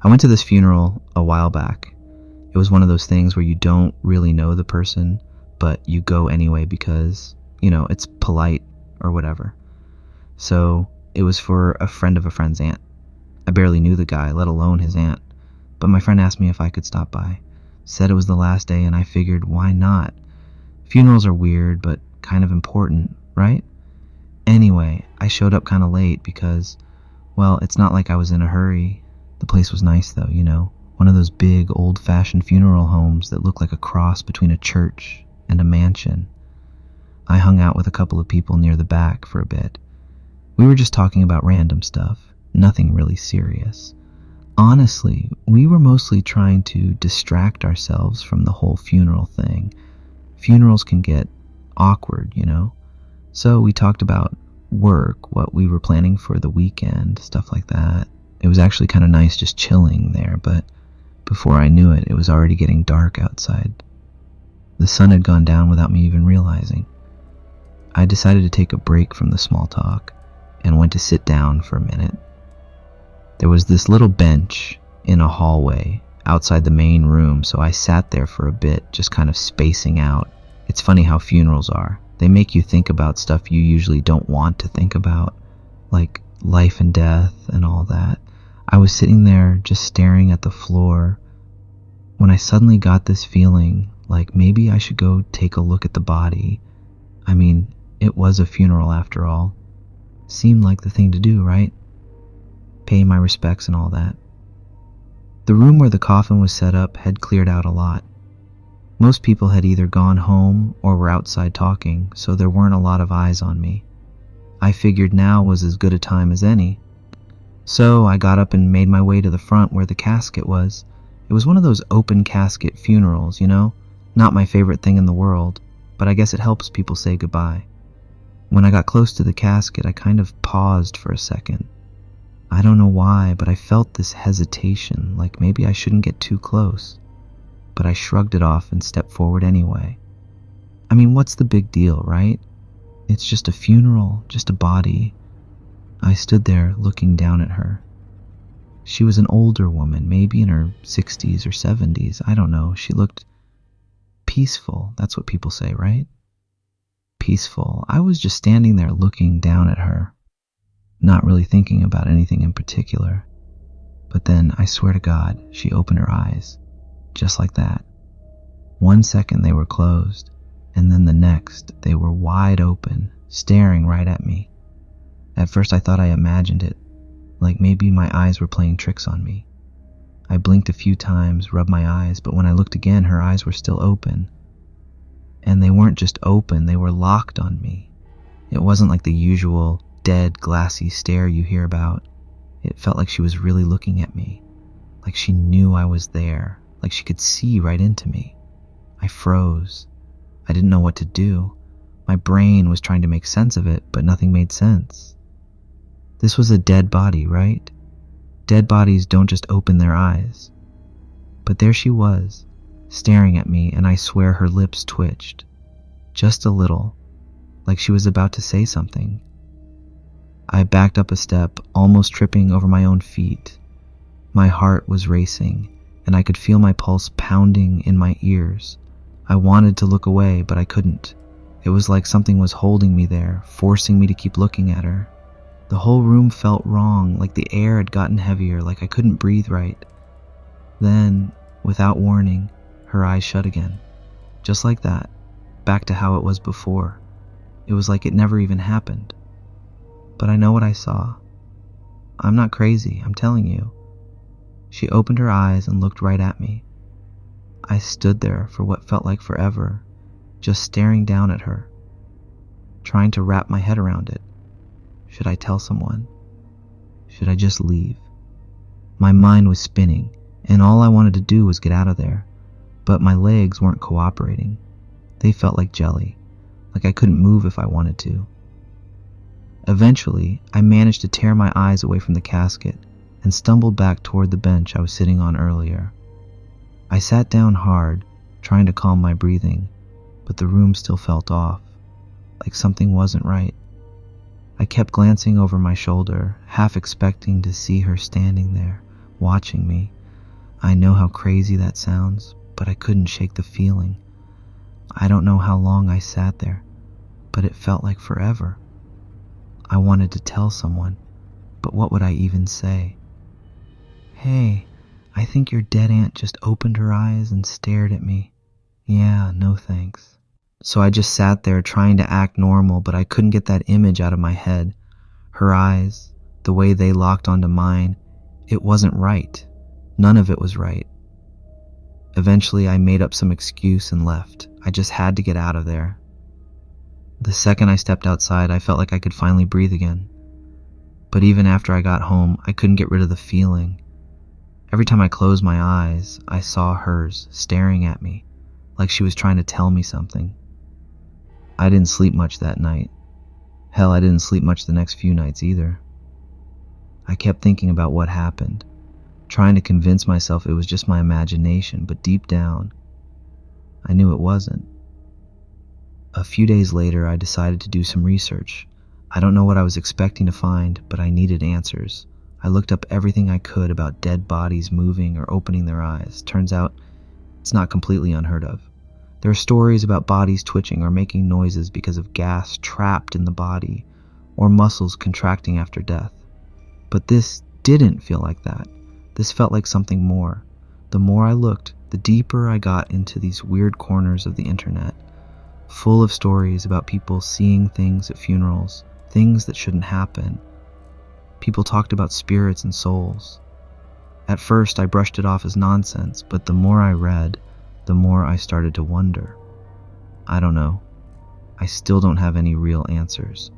I went to this funeral a while back. It was one of those things where you don't really know the person, but you go anyway because, it's polite or whatever. So it was for a friend of a friend's aunt. I barely knew the guy, let alone his aunt. But my friend asked me if I could stop by. Said it was the last day, and I figured, why not? Funerals are weird, but kind of important, right? Anyway, I showed up kind of late because, well, it's not like I was in a hurry. The place was nice though, one of those big old-fashioned funeral homes that look like a cross between a church and a mansion. I hung out with a couple of people near the back for a bit. We were just talking about random stuff, nothing really serious. Honestly, we were mostly trying to distract ourselves from the whole funeral thing. Funerals can get awkward, So we talked about work, what we were planning for the weekend, stuff like that. It was actually kind of nice just chilling there, but before I knew it, it was already getting dark outside. The sun had gone down without me even realizing. I decided to take a break from the small talk and went to sit down for a minute. There was this little bench in a hallway outside the main room, so I sat there for a bit, just kind of spacing out. It's funny how funerals are. They make you think about stuff you usually don't want to think about, like life and death and all that. I was sitting there just staring at the floor when I suddenly got this feeling like maybe I should go take a look at the body. I mean, it was a funeral after all. Seemed like the thing to do, right? Pay my respects and all that. The room where the coffin was set up had cleared out a lot. Most people had either gone home or were outside talking, so there weren't a lot of eyes on me. I figured now was as good a time as any. So I got up and made my way to the front where the casket was. It was one of those open casket funerals, Not my favorite thing in the world, but I guess it helps people say goodbye. When I got close to the casket, I kind of paused for a second. I don't know why, but I felt this hesitation, like maybe I shouldn't get too close. But I shrugged it off and stepped forward anyway. I mean, what's the big deal, right? It's just a funeral, just a body. I stood there looking down at her. She was an older woman, maybe in her 60s or 70s, I don't know. She looked peaceful, that's what people say, right? Peaceful. I was just standing there looking down at her, not really thinking about anything in particular. But then, I swear to God, she opened her eyes, just like that. 1 second they were closed, and then the next they were wide open, staring right at me. At first I thought I imagined it, like maybe my eyes were playing tricks on me. I blinked a few times, rubbed my eyes, but when I looked again, her eyes were still open. And they weren't just open, they were locked on me. It wasn't like the usual dead, glassy stare you hear about. It felt like she was really looking at me, like she knew I was there, like she could see right into me. I froze. I didn't know what to do. My brain was trying to make sense of it, but nothing made sense. This was a dead body, right? Dead bodies don't just open their eyes. But there she was, staring at me, and I swear her lips twitched. Just a little, like she was about to say something. I backed up a step, almost tripping over my own feet. My heart was racing, and I could feel my pulse pounding in my ears. I wanted to look away, but I couldn't. It was like something was holding me there, forcing me to keep looking at her. The whole room felt wrong, like the air had gotten heavier, like I couldn't breathe right. Then, without warning, her eyes shut again. Just like that, back to how it was before. It was like it never even happened. But I know what I saw. I'm not crazy, I'm telling you. She opened her eyes and looked right at me. I stood there for what felt like forever, just staring down at her, trying to wrap my head around it. Should I tell someone? Should I just leave? My mind was spinning, and all I wanted to do was get out of there, but my legs weren't cooperating. They felt like jelly, like I couldn't move if I wanted to. Eventually, I managed to tear my eyes away from the casket and stumbled back toward the bench I was sitting on earlier. I sat down hard, trying to calm my breathing, but the room still felt off, like something wasn't right. I kept glancing over my shoulder, half expecting to see her standing there, watching me. I know how crazy that sounds, but I couldn't shake the feeling. I don't know how long I sat there, but it felt like forever. I wanted to tell someone, but what would I even say? "Hey, I think your dead aunt just opened her eyes and stared at me. Yeah, no thanks." So I just sat there trying to act normal, but I couldn't get that image out of my head. Her eyes, the way they locked onto mine, it wasn't right. None of it was right. Eventually, I made up some excuse and left. I just had to get out of there. The second I stepped outside, I felt like I could finally breathe again. But even after I got home, I couldn't get rid of the feeling. Every time I closed my eyes, I saw hers staring at me, like she was trying to tell me something. I didn't sleep much that night. Hell, I didn't sleep much the next few nights either. I kept thinking about what happened, trying to convince myself it was just my imagination, but deep down, I knew it wasn't. A few days later, I decided to do some research. I don't know what I was expecting to find, but I needed answers. I looked up everything I could about dead bodies moving or opening their eyes. Turns out, it's not completely unheard of. There are stories about bodies twitching or making noises because of gas trapped in the body, or muscles contracting after death. But this didn't feel like that. This felt like something more. The more I looked, the deeper I got into these weird corners of the internet, full of stories about people seeing things at funerals, things that shouldn't happen. People talked about spirits and souls. At first, I brushed it off as nonsense, but the more I read, the more I started to wonder. I don't know. I still don't have any real answers.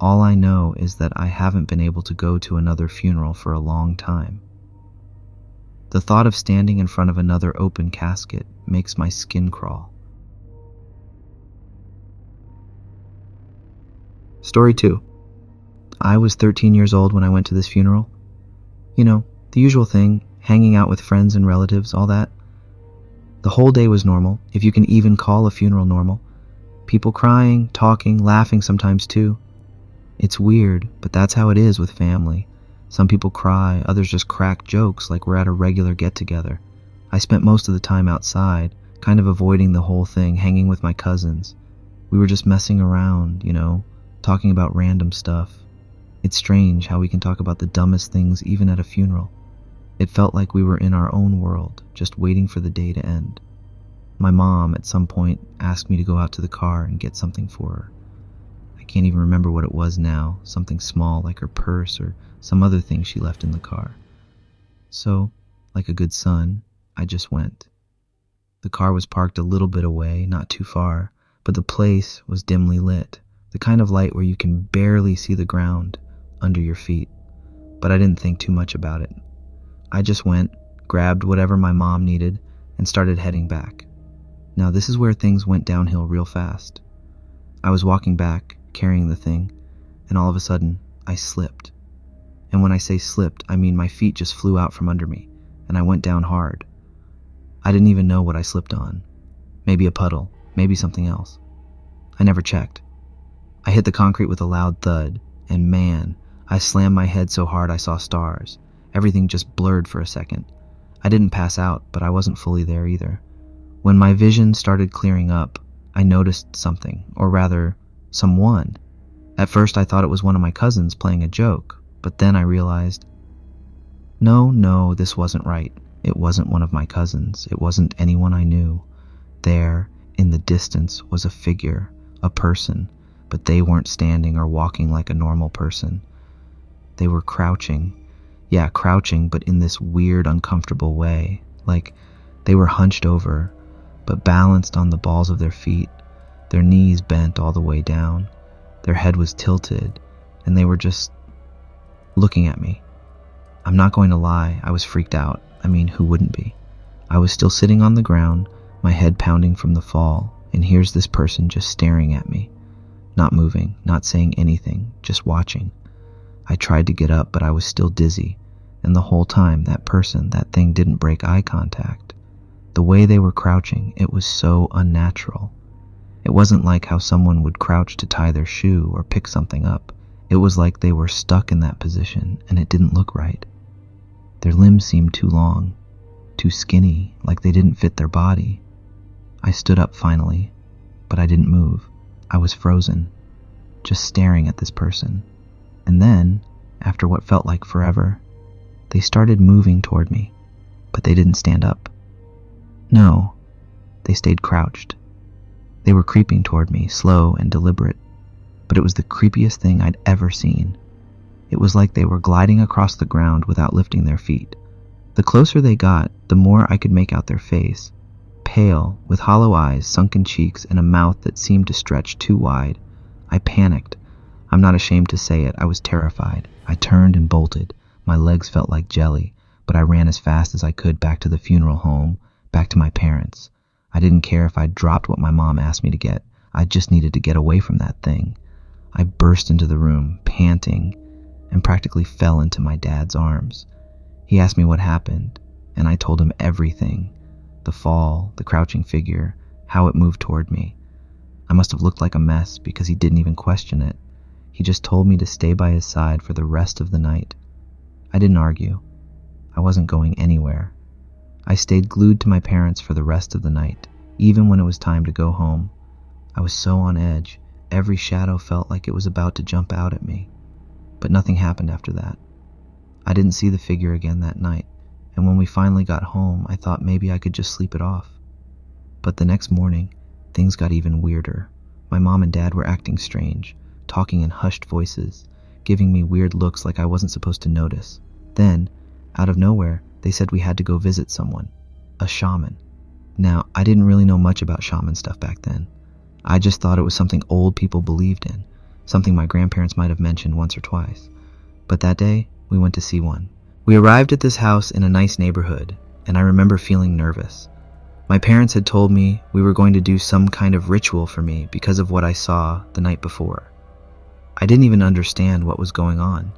All I know is that I haven't been able to go to another funeral for a long time. The thought of standing in front of another open casket makes my skin crawl. Story 2. I was 13 years old when I went to this funeral. You know, the usual thing, hanging out with friends and relatives, all that. The whole day was normal, if you can even call a funeral normal. People crying, talking, laughing sometimes too. It's weird, but that's how it is with family. Some people cry, others just crack jokes like we're at a regular get-together. I spent most of the time outside, kind of avoiding the whole thing, hanging with my cousins. We were just messing around, talking about random stuff. It's strange how we can talk about the dumbest things even at a funeral. It felt like we were in our own world, just waiting for the day to end. My mom, at some point, asked me to go out to the car and get something for her. I can't even remember what it was now, something small like her purse or some other thing she left in the car. So, like a good son, I just went. The car was parked a little bit away, not too far, but the place was dimly lit, the kind of light where you can barely see the ground under your feet. But I didn't think too much about it. I just went, grabbed whatever my mom needed, and started heading back. Now this is where things went downhill real fast. I was walking back, carrying the thing, and all of a sudden, I slipped. And when I say slipped, I mean my feet just flew out from under me, and I went down hard. I didn't even know what I slipped on. Maybe a puddle, maybe something else. I never checked. I hit the concrete with a loud thud, and man, I slammed my head so hard I saw stars. Everything just blurred for a second. I didn't pass out, but I wasn't fully there either. When my vision started clearing up, I noticed something, or rather, someone. At first I thought it was one of my cousins playing a joke, but then I realized, no, this wasn't right. It wasn't one of my cousins. It wasn't anyone I knew. There, in the distance, was a figure, a person, but they weren't standing or walking like a normal person. They were crouching. Yeah, crouching, but in this weird, uncomfortable way. Like they were hunched over, but balanced on the balls of their feet, their knees bent all the way down. Their head was tilted, and they were just looking at me. I'm not going to lie, I was freaked out. I mean, who wouldn't be? I was still sitting on the ground, my head pounding from the fall, and here's this person just staring at me. Not moving, not saying anything, just watching. I tried to get up, but I was still dizzy, and the whole time that person, that thing didn't break eye contact. The way they were crouching, it was so unnatural. It wasn't like how someone would crouch to tie their shoe or pick something up. It was like they were stuck in that position, and it didn't look right. Their limbs seemed too long, too skinny, like they didn't fit their body. I stood up finally, but I didn't move. I was frozen, just staring at this person. And then, after what felt like forever, they started moving toward me, but they didn't stand up. No, they stayed crouched. They were creeping toward me, slow and deliberate, but it was the creepiest thing I'd ever seen. It was like they were gliding across the ground without lifting their feet. The closer they got, the more I could make out their face. Pale, with hollow eyes, sunken cheeks, and a mouth that seemed to stretch too wide. I panicked. I'm not ashamed to say it, I was terrified. I turned and bolted. My legs felt like jelly, but I ran as fast as I could back to the funeral home, back to my parents. I didn't care if I dropped what my mom asked me to get. I just needed to get away from that thing. I burst into the room, panting, and practically fell into my dad's arms. He asked me what happened, and I told him everything. The fall, the crouching figure, how it moved toward me. I must have looked like a mess because he didn't even question it. He just told me to stay by his side for the rest of the night. I didn't argue. I wasn't going anywhere. I stayed glued to my parents for the rest of the night, even when it was time to go home. I was so on edge, every shadow felt like it was about to jump out at me. But nothing happened after that. I didn't see the figure again that night, and when we finally got home, I thought maybe I could just sleep it off. But the next morning, things got even weirder. My mom and dad were acting strange, talking in hushed voices, giving me weird looks like I wasn't supposed to notice. Then, out of nowhere, they said we had to go visit someone, a shaman. Now, I didn't really know much about shaman stuff back then. I just thought it was something old people believed in, something my grandparents might have mentioned once or twice. But that day, we went to see one. We arrived at this house in a nice neighborhood, and I remember feeling nervous. My parents had told me we were going to do some kind of ritual for me because of what I saw the night before. I didn't even understand what was going on.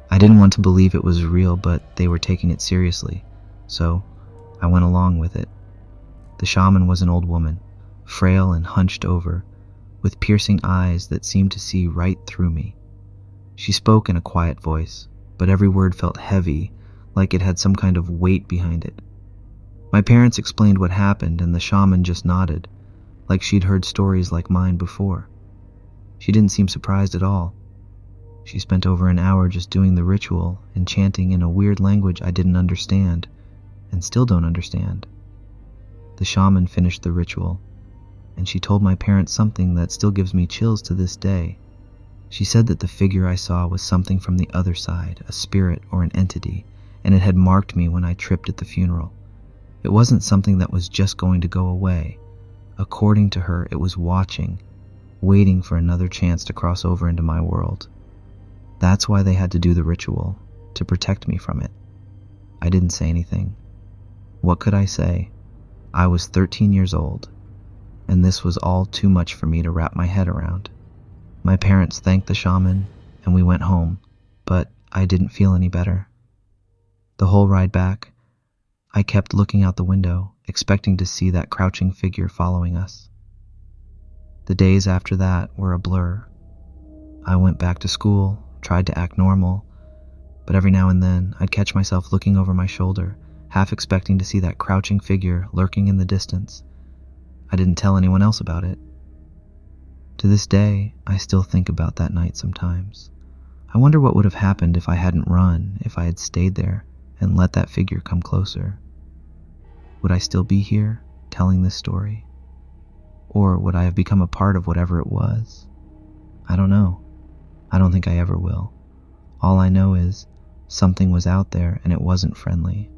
I didn't want to believe it was real, but they were taking it seriously, so I went along with it. The shaman was an old woman, frail and hunched over, with piercing eyes that seemed to see right through me. She spoke in a quiet voice, but every word felt heavy, like it had some kind of weight behind it. My parents explained what happened, and the shaman just nodded, like she'd heard stories like mine before. She didn't seem surprised at all. She spent over an hour just doing the ritual and chanting in a weird language I didn't understand, and still don't understand. The shaman finished the ritual, and she told my parents something that still gives me chills to this day. She said that the figure I saw was something from the other side, a spirit or an entity, and it had marked me when I tripped at the funeral. It wasn't something that was just going to go away. According to her, it was watching, waiting for another chance to cross over into my world. That's why they had to do the ritual, to protect me from it. I didn't say anything. What could I say? I was 13 years old, and this was all too much for me to wrap my head around. My parents thanked the shaman, and we went home, but I didn't feel any better. The whole ride back, I kept looking out the window, expecting to see that crouching figure following us. The days after that were a blur. I went back to school, tried to act normal, but every now and then I'd catch myself looking over my shoulder, half expecting to see that crouching figure lurking in the distance. I didn't tell anyone else about it. To this day, I still think about that night sometimes. I wonder what would have happened if I hadn't run, if I had stayed there and let that figure come closer. Would I still be here, telling this story? Or would I have become a part of whatever it was? I don't know. I don't think I ever will. All I know is something was out there and it wasn't friendly.